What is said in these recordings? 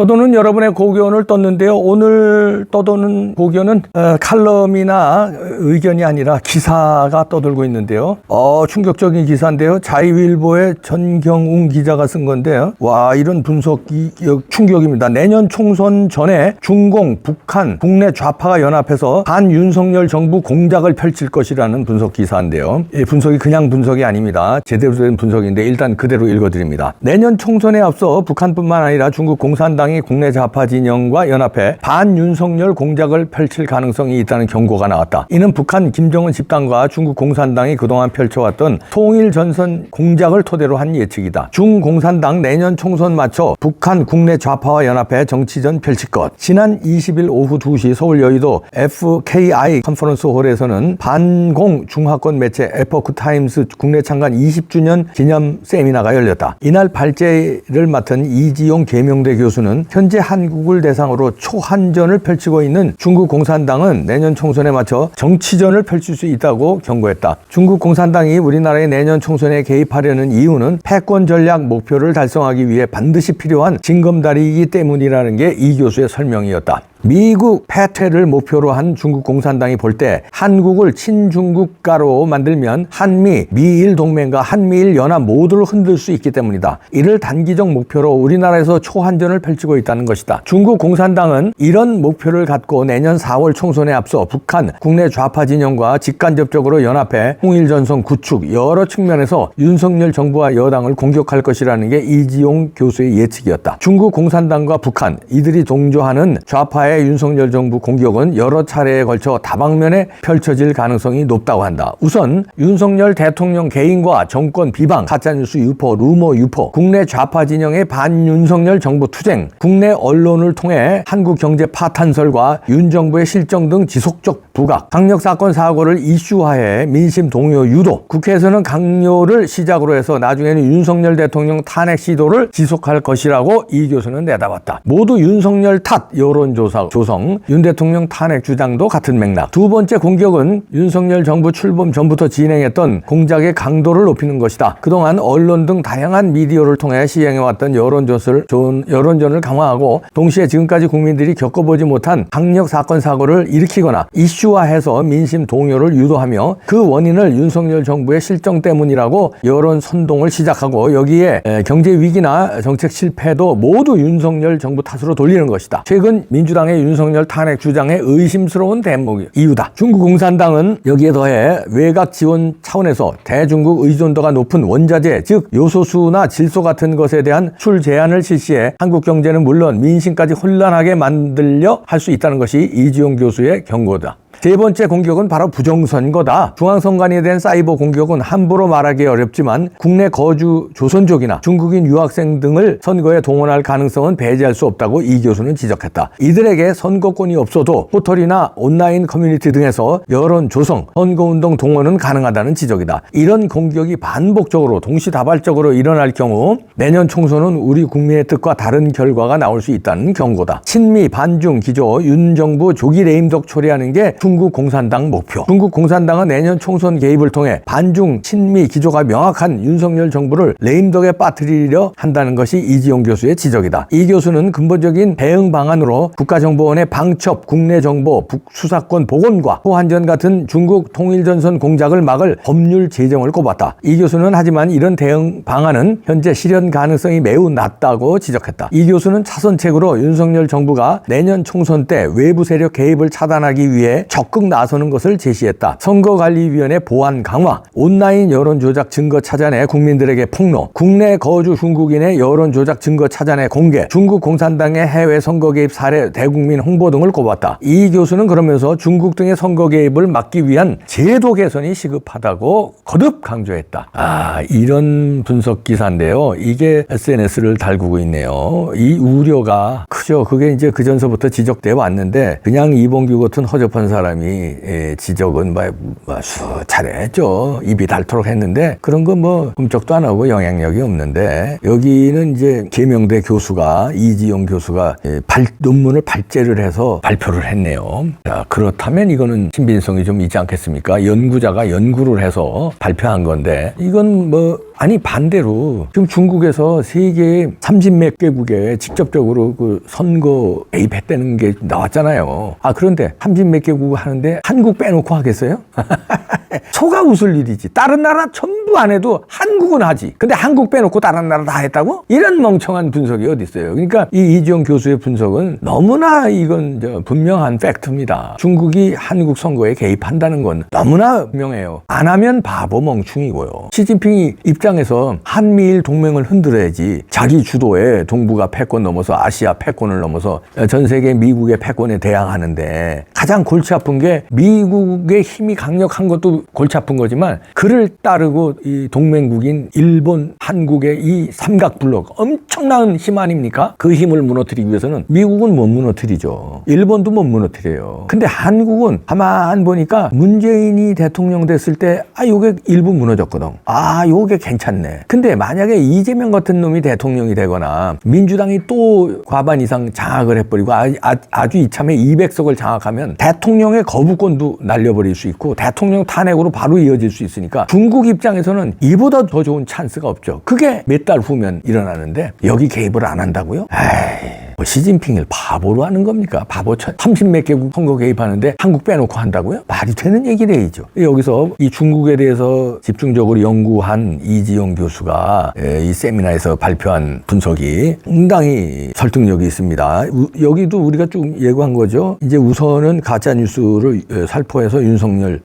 떠도는 여러분의 고견을 떴는데요. 오늘 떠도는 고견은 칼럼이나 의견이 아니라 기사가 떠돌고 있는데요. 충격적인 기사인데요. 자유일보의 전경웅 기자가 쓴 건데요. 와, 이런 분석이 충격입니다. 내년 총선 전에 중공, 북한, 국내 좌파가 연합해서 반윤석열 정부 공작을 펼칠 것이라는 분석 기사인데요. 이 분석이 그냥 분석이 아닙니다. 제대로 된 분석인데 일단 그대로 읽어드립니다. 내년 총선에 앞서 북한뿐만 아니라 중국 공산당이 국내 좌파 진영과 연합해 반윤석열 공작을 펼칠 가능성이 있다는 경고가 나왔다. 이는 북한 김정은 집단과 중국 공산당이 그동안 펼쳐왔던 통일전선 공작을 토대로 한 예측이다. 중공산당 내년 총선 맞춰 북한 국내 좌파와 연합해 정치전 펼칠 것. 지난 20일 오후 2시 서울 여의도 FKI 컨퍼런스 홀에서는 반공 중화권 매체 에포크타임스 국내 창간 20주년 기념 세미나가 열렸다. 이날 발제를 맡은 이지용 계명대 교수는 현재 한국을 대상으로 초한전을 펼치고 있는 중국 공산당은 내년 총선에 맞춰 정치전을 펼칠 수 있다고 경고했다. 중국 공산당이 우리나라의 내년 총선에 개입하려는 이유는 패권 전략 목표를 달성하기 위해 반드시 필요한 징검다리이기 때문이라는 게 이 교수의 설명이었다. 미국 패퇴를 목표로 한 중국 공산당이 볼 때 한국을 친중국가로 만들면 한미, 미일 동맹과 한미일 연합 모두를 흔들 수 있기 때문이다. 이를 단기적 목표로 우리나라에서 초한전을 펼치고 있다는 것이다. 중국 공산당은 이런 목표를 갖고 내년 4월 총선에 앞서 북한, 국내 좌파 진영과 직간접적으로 연합해 통일전선 구축, 여러 측면에서 윤석열 정부와 여당을 공격할 것이라는 게 이지용 교수의 예측이었다. 중국 공산당과 북한, 이들이 동조하는 좌파의 윤석열 정부 공격은 여러 차례에 걸쳐 다방면에 펼쳐질 가능성이 높다고 한다. 우선 윤석열 대통령 개인과 정권 비방, 가짜뉴스 유포, 루머 유포, 국내 좌파 진영의 반윤석열 정부 투쟁, 국내 언론을 통해 한국 경제 파탄설과 윤 정부의 실정 등 지속적 부각, 강력사건 사고를 이슈화해 민심 동요 유도, 국회에서는 강요를 시작으로 해서 나중에는 윤석열 대통령 탄핵 시도를 지속할 것이라고 이 교수는 내다봤다. 모두 윤석열 탓 여론조사 조성, 윤 대통령 탄핵 주장도 같은 맥락. 두 번째 공격은 윤석열 정부 출범 전부터 진행했던 공작의 강도를 높이는 것이다. 그동안 언론 등 다양한 미디어를 통해 시행해왔던 여론전을 강화하고 동시에 지금까지 국민들이 겪어보지 못한 강력 사건 사고를 일으키거나 이슈화해서 민심 동요를 유도하며 그 원인을 윤석열 정부의 실정 때문이라고 여론 선동을 시작하고 여기에 경제 위기나 정책 실패도 모두 윤석열 정부 탓으로 돌리는 것이다. 최근 민주당의 윤석열 탄핵 주장의 의심스러운 대목이 이유다. 중국 공산당은 여기에 더해 외곽 지원 차원에서 대중국 의존도가 높은 원자재, 즉 요소수나 질소 같은 것에 대한 출 제한을 실시해 한국 경제는 물론 민심까지 혼란하게 만들려 할 수 있다는 것이 이지용 교수의 경고다. 세 번째 공격은 바로 부정선거다. 중앙선관위에 대한 사이버 공격은 함부로 말하기 어렵지만 국내 거주 조선족이나 중국인 유학생 등을 선거에 동원할 가능성은 배제할 수 없다고 이 교수는 지적했다. 이들에게 선거권이 없어도 포털이나 온라인 커뮤니티 등에서 여론 조성, 선거운동 동원은 가능하다는 지적이다. 이런 공격이 반복적으로 동시다발적으로 일어날 경우 내년 총선은 우리 국민의 뜻과 다른 결과가 나올 수 있다는 경고다. 친미, 반중, 기조, 윤 정부 조기 레임덕 처리하는 게 중국 공산당 목표. 중국 공산당은 내년 총선 개입을 통해 반중, 친미 기조가 명확한 윤석열 정부를 레임덕에 빠뜨리려 한다는 것이 이지용 교수의 지적이다. 이 교수는 근본적인 대응 방안으로 국가정보원의 방첩, 국내 정보, 북수사권 복원과 호한전 같은 중국 통일전선 공작을 막을 법률 제정을 꼽았다. 이 교수는 하지만 이런 대응 방안은 현재 실현 가능성이 매우 낮다고 지적했다. 이 교수는 차선책으로 윤석열 정부가 내년 총선 때 외부 세력 개입을 차단하기 위해 적극 나서는 것을 제시했다. 선거관리위원회 보안 강화, 온라인 여론조작 증거 찾아내 국민들에게 폭로, 국내 거주 중국인의 여론조작 증거 찾아내 공개, 중국 공산당의 해외 선거 개입 사례 대국민 홍보 등을 꼽았다. 이 교수는 그러면서 중국 등의 선거 개입을 막기 위한 제도 개선이 시급하다고 거듭 강조했다. 이런 분석 기사인데요. 이게 SNS를 달구고 있네요. 이 우려가 크죠. 그게 이제 그전서부터 지적되어 왔는데 그냥 이봉규 같은 허접한 사람이 지적은 잘했죠. 입이 닳도록 했는데 그런 거 흠쩍도 안 하고 영향력이 없는데 여기는 이제 계명대 교수가 이지용 교수가 논문을 발제를 해서 발표를 했네요. 자, 그렇다면 이거는 신빙성이 좀 있지 않겠습니까? 연구자가 연구를 해서 발표한 건데 이건 아니 반대로 지금 중국에서 세계 30몇 개국에 직접적으로 그 선거 개입했다는 게 나왔잖아요. 그런데 30몇 개국 하는데 한국 빼놓고 하겠어요? 소가 웃을 일이지. 다른 나라 전부 안 해도 한국은 하지. 근데 한국 빼놓고 다른 나라 다 했다고? 이런 멍청한 분석이 어디 있어요. 그러니까 이 이지영 교수의 분석은 너무나 이건 분명한 팩트입니다. 중국이 한국 선거에 개입한다는 건 너무나 분명해요. 안 하면 바보 멍충이고요. 시진핑이 입장에서 한미일 동맹을 흔들어야지 자기 주도의 동북아 패권 넘어서 아시아 패권을 넘어서 전 세계 미국의 패권에 대항하는데 가장 골치 아픈 게 미국의 힘이 강력한 것도 골치 아픈 거지만 그를 따르고 이 동맹국인 일본, 한국의 이 삼각블록 엄청난 힘 아닙니까? 그 힘을 무너뜨리기 위해서는 미국은 못 무너뜨리죠. 일본도 못 무너뜨려요. 근데 한국은 가만 보니까 문재인이 대통령 됐을 때 요게 일부 무너졌거든. 요게 괜찮네. 근데 만약에 이재명 같은 놈이 대통령이 되거나 민주당이 또 과반 이상 장악을 해버리고 아주 이참에 200석을 장악하면 대통령의 거부권도 날려버릴 수 있고 대통령 탄핵으로 바로 이어질 수 있으니까 중국 입장에서는 이보다 더 좋은 찬스가 없죠. 그게 몇 달 후면 일어나는데 여기 개입을 안 한다고요? 시진핑을 바보로 하는 겁니까? 바보 30몇 개국 선거 개입하는데 한국 빼놓고 한다고요? 말이 되는 얘기래죠. 여기서 이 중국에 대해서 집중적으로 연구한 이지영 교수가 이 세미나에서 발표한 분석이 상당히 설득력이 있습니다. 여기도 우리가 쭉 예고한 거죠. 이제 우선은 가짜 뉴스를 살포해서 윤석열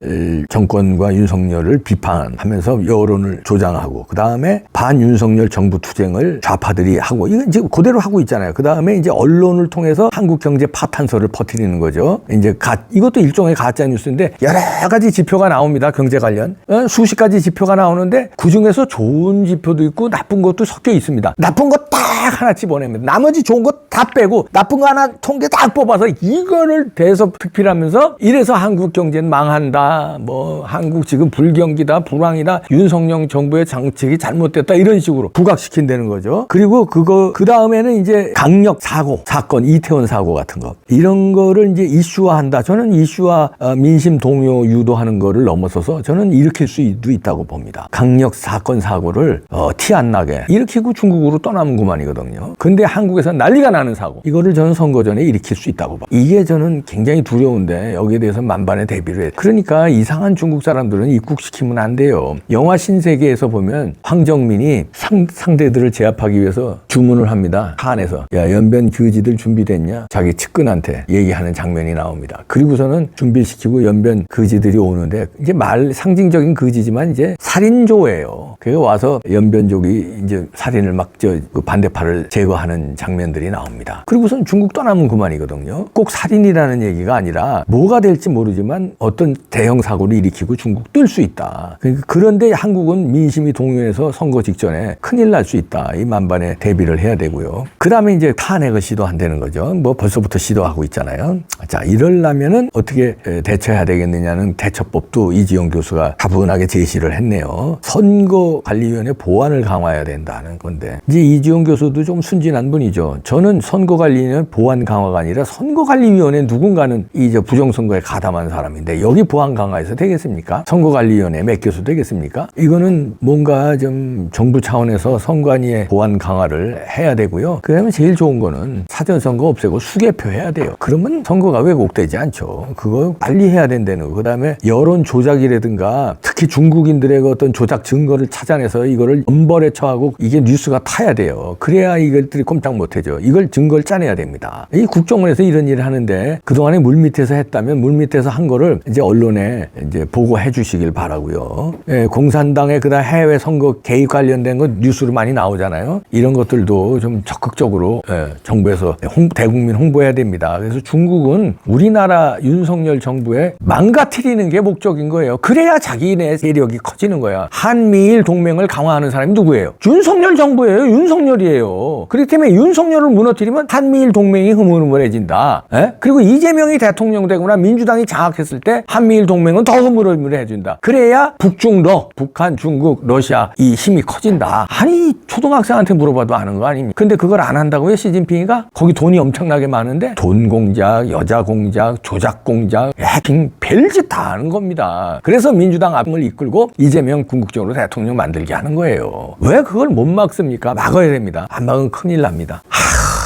정권과 윤석열을 비판하면서 여론을 조장하고 그 다음에 반윤석열 정부 투쟁을 좌파들이 하고 이건 이제 그대로 하고 있잖아요. 그 다음에 이제 언론을 통해서 한국 경제 파탄설을 퍼뜨리는 거죠. 이제 이것도 일종의 가짜 뉴스인데 여러 가지 지표가 나옵니다. 경제 관련 수십 가지 지표가 나오는데 그 중에서 좋은 지표도 있고 나쁜 것도 섞여 있습니다. 나쁜 거 딱 하나 집어냅니다. 나머지 좋은 거 다 빼고 나쁜 거 하나 통계 딱 뽑아서 이거를 대서특필하면서 이래서 한국 경제는 망한다. 한국 지금 불경기다, 불황이다. 윤석열 정부의 정책이 잘못됐다. 이런 식으로 부각시킨다는 거죠. 그리고 그 다음에는 이제 강력 사건, 이태원 사고 같은 거. 이런 거를 이제 이슈화한다. 저는 이슈화, 민심 동요 유도하는 거를 넘어서서 저는 일으킬 수도 있다고 봅니다. 강력 사고를 티 안 나게 일으키고 중국으로 떠나는구만이거든요. 근데 한국에서는 난리가 나는 사고. 이거를 저는 선거 전에 일으킬 수 있다고 봐. 이게 저는 굉장히 두려운데 여기에 대해서 만반의 대비를 해요. 그러니까 이상한 중국 사람들은 입국시키면 안 돼요. 영화 신세계에서 보면 황정민이 상대들을 제압하기 위해서 주문을 합니다. 한에서. 야, 연변 거지들 준비됐냐? 자기 측근한테 얘기하는 장면이 나옵니다. 그리고서는 준비를 시키고 연변 거지들이 오는데 이제 상징적인 거지지만 이제 살인조예요. 그게 와서 연변족이 이제 살인을 막 그 반대파를 제거하는 장면들이 나옵니다. 그리고선 중국 떠나면 그만이거든요. 꼭 살인이라는 얘기가 아니라 뭐가 될지 모르지만 어떤 대형 사고를 일으키고 중국 뜰 수 있다. 그런데 한국은 민심이 동요해서 선거 직전에 큰일 날 수 있다. 이 만반의 대비를 해야 되고요. 그 다음에 이제 탄핵을 시도한다는 거죠. 벌써부터 시도하고 있잖아요. 자, 이러려면은 어떻게 대처해야 되겠느냐는 대처법도 이지영 교수가 가분하게 제시를 했네요. 선거관리위원회 보안을 강화해야 된다는 건데 이제 이지영 교수도 좀 순진한 분이죠. 저는 선거관리위원회 보안 강화가 아니라 선거관리위원회 누군가는 이제 부정선거에 가담한 사람인데 여기 보안 강화해서 되겠습니까? 선거관리위원회 맡겨서 되겠습니까? 이거는 뭔가 좀 정부 차원에서 선관위의 보안 강화를 해야 되고요. 그다음에 제일 좋은 거는 사전선거 없애고 수개표 해야 돼요. 그러면 선거가 왜곡되지 않죠. 그거 빨리 해야 된다는 거. 그다음에 여론 조작이라든가 특히 중국인들의 어떤 조작 증거를 찾아내서 이거를 엄벌에 처하고 이게 뉴스가 타야 돼요. 그래야 이것들이 꼼짝 못하죠. 이걸 증거를 짜내야 됩니다. 이 국정원에서 이런 일을 하는데 그동안에 물밑에서 했다면 물밑에서 한 거를 이제 언론에 이제 보고해 주시길 바라고요. 공산당의 그다음 해외 선거 개입 관련된 거 뉴스로 많이 나오잖아요. 이런 것들도 좀 적극적으로 정부에서 대국민 홍보해야 됩니다. 그래서 중국은 우리나라 윤석열 정부에 망가뜨리는 게 목적인 거예요. 그래야 자기네 세력이 커지는 거야. 한미일 동맹을 강화하는 사람이 누구예요? 윤석열 정부예요. 윤석열이에요. 그렇기 때문에 윤석열을 무너뜨리면 한미일 동맹이 흐물흐물해진다. 그리고 이재명이 대통령 되거나 민주당이 장악했을 때 한미일 동맹은 더 흐물흐물해진다. 그래야 북중러, 북한, 중국, 러시아 이 힘이 커진다. 아니 초등학생한테 물어봐도 아는 거 아닙니까? 근데 그걸 안 한다고요? 시진핑 캠페인가? 거기 돈이 엄청나게 많은데 돈 공작, 여자 공작, 조작 공작, 해킹 별짓 다 하는 겁니다. 그래서 민주당 앞을 이끌고 이재명 궁극적으로 대통령 만들게 하는 거예요. 왜 그걸 못 막습니까? 막아야 됩니다. 안 막으면 큰일 납니다.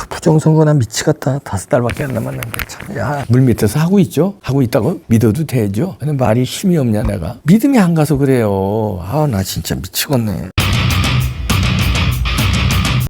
부정선거 나 미치겠다. 5달밖에 안 남았는데 참. 야, 물 밑에서 하고 있죠? 하고 있다고 믿어도 되죠? 근데 말이 힘이 없냐 내가. 믿음이 안 가서 그래요. 아, 나 진짜 미치겠네.